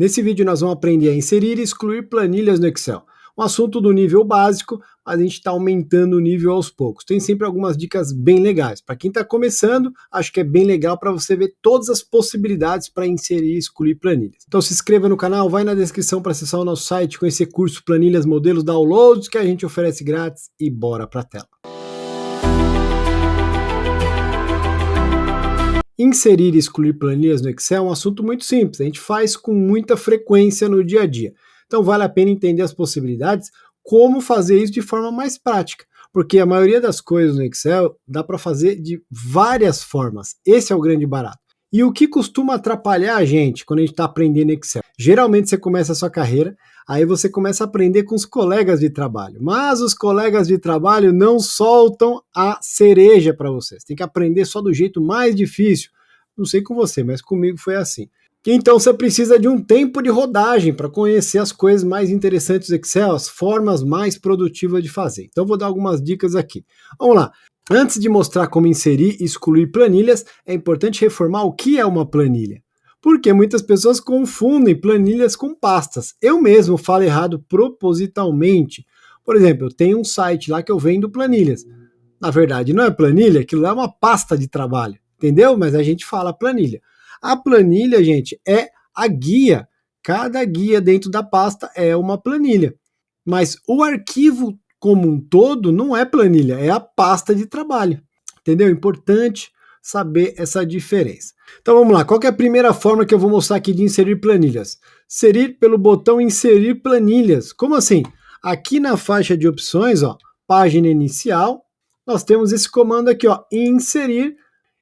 Nesse vídeo nós vamos aprender a inserir e excluir planilhas no Excel. Um assunto do nível básico, mas a gente está aumentando o nível aos poucos. Tem sempre algumas dicas bem legais. Para quem está começando, acho que é bem legal para você ver todas as possibilidades para inserir e excluir planilhas. Então se inscreva no canal, vai na descrição para acessar o nosso site, conhecer curso, planilhas, modelos, downloads que a gente oferece grátis e bora para a tela. Inserir e excluir planilhas no Excel é um assunto muito simples, a gente faz com muita frequência no dia a dia. Então vale a pena entender as possibilidades, como fazer isso de forma mais prática, porque a maioria das coisas no Excel dá para fazer de várias formas, esse é o grande barato. E o que costuma atrapalhar a gente quando a gente está aprendendo Excel? Geralmente você começa a sua carreira, aí você começa a aprender com os colegas de trabalho, mas os colegas de trabalho não soltam a cereja para você, você tem que aprender só do jeito mais difícil. Não sei com você, mas comigo foi assim. Então você precisa de um tempo de rodagem para conhecer as coisas mais interessantes do Excel, as formas mais produtivas de fazer. Então vou dar algumas dicas aqui. Vamos lá. Antes de mostrar como inserir e excluir planilhas, é importante reformar o que é uma planilha. Porque muitas pessoas confundem planilhas com pastas. Eu mesmo falo errado propositalmente. Por exemplo, eu tenho um site lá que eu vendo planilhas. Na verdade, não é planilha, aquilo lá é uma pasta de trabalho, entendeu? Mas a gente fala planilha. A planilha, gente, é a guia. Cada guia dentro da pasta é uma planilha. Mas o arquivo como um todo não é planilha, é a pasta de trabalho. Entendeu? É importante saber essa diferença. Então vamos lá, qual que é a primeira forma que eu vou mostrar aqui de inserir planilhas? Inserir pelo botão inserir planilhas. Como assim? Aqui na faixa de opções, ó, página inicial, nós temos esse comando aqui, ó, inserir.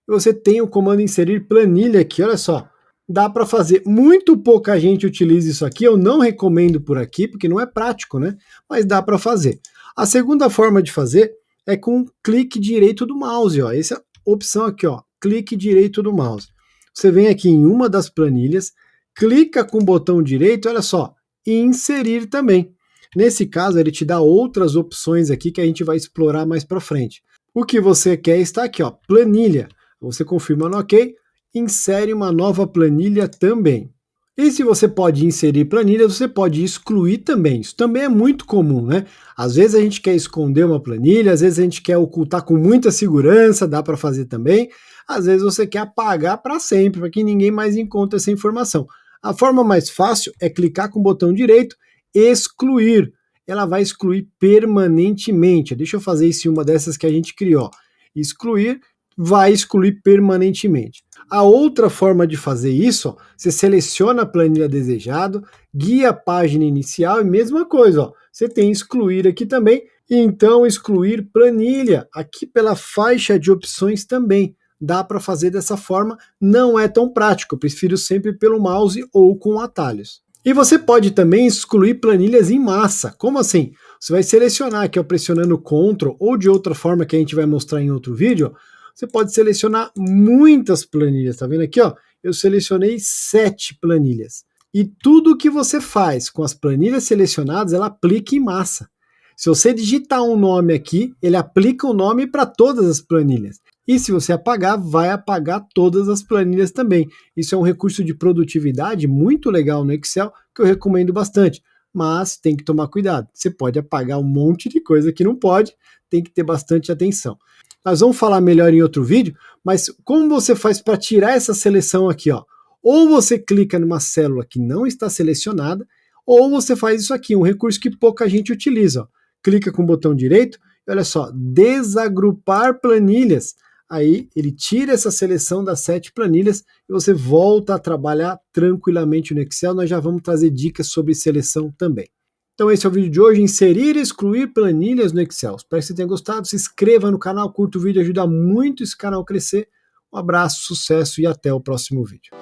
Você tem o comando inserir planilha aqui, olha só, dá para fazer, muito pouca gente utiliza isso aqui, eu não recomendo por aqui, porque não é prático, né? Mas dá para fazer. A segunda forma de fazer é com clique direito do mouse, ó, essa opção aqui, ó, clique direito do mouse. Você vem aqui em uma das planilhas, clica com o botão direito, olha só, e inserir também. Nesse caso, ele te dá outras opções aqui que a gente vai explorar mais para frente. O que você quer está aqui, ó, planilha. Você confirma no OK, insere uma nova planilha também. E se você pode inserir planilhas, você pode excluir também. Isso também é muito comum, né? Às vezes a gente quer esconder uma planilha, às vezes a gente quer ocultar com muita segurança, dá para fazer também. Às vezes você quer apagar para sempre, para que ninguém mais encontre essa informação. A forma mais fácil é clicar com o botão direito, excluir. Ela vai excluir permanentemente. Deixa eu fazer isso em uma dessas que a gente criou. Excluir, vai excluir permanentemente. A outra forma de fazer isso, ó, você seleciona a planilha desejado, guia a página inicial e mesma coisa, ó, você tem excluir aqui também, e então excluir planilha, aqui pela faixa de opções também. Dá para fazer dessa forma, não é tão prático, eu prefiro sempre pelo mouse ou com atalhos. E você pode também excluir planilhas em massa. Como assim? Você vai selecionar aqui, ó, pressionando Ctrl ou de outra forma que a gente vai mostrar em outro vídeo, ó, você pode selecionar muitas planilhas, tá vendo aqui, ó? Eu selecionei 7 planilhas. E tudo que você faz com as planilhas selecionadas, ela aplica em massa. Se você digitar um nome aqui, ele aplica o nome para todas as planilhas. E se você apagar, vai apagar todas as planilhas também. Isso é um recurso de produtividade muito legal no Excel, que eu recomendo bastante. Mas tem que tomar cuidado. Você pode apagar um monte de coisa que não pode, tem que ter bastante atenção. Nós vamos falar melhor em outro vídeo, mas como você faz para tirar essa seleção aqui, ó? Ou você clica numa célula que não está selecionada, ou você faz isso aqui, um recurso que pouca gente utiliza, ó. Clica com o botão direito, e olha só, desagrupar planilhas. Aí ele tira essa seleção das 7 planilhas e você volta a trabalhar tranquilamente no Excel. Nós já vamos trazer dicas sobre seleção também. Então esse é o vídeo de hoje, inserir e excluir planilhas no Excel. Espero que você tenha gostado, se inscreva no canal, curta o vídeo, ajuda muito esse canal a crescer. Um abraço, sucesso e até o próximo vídeo.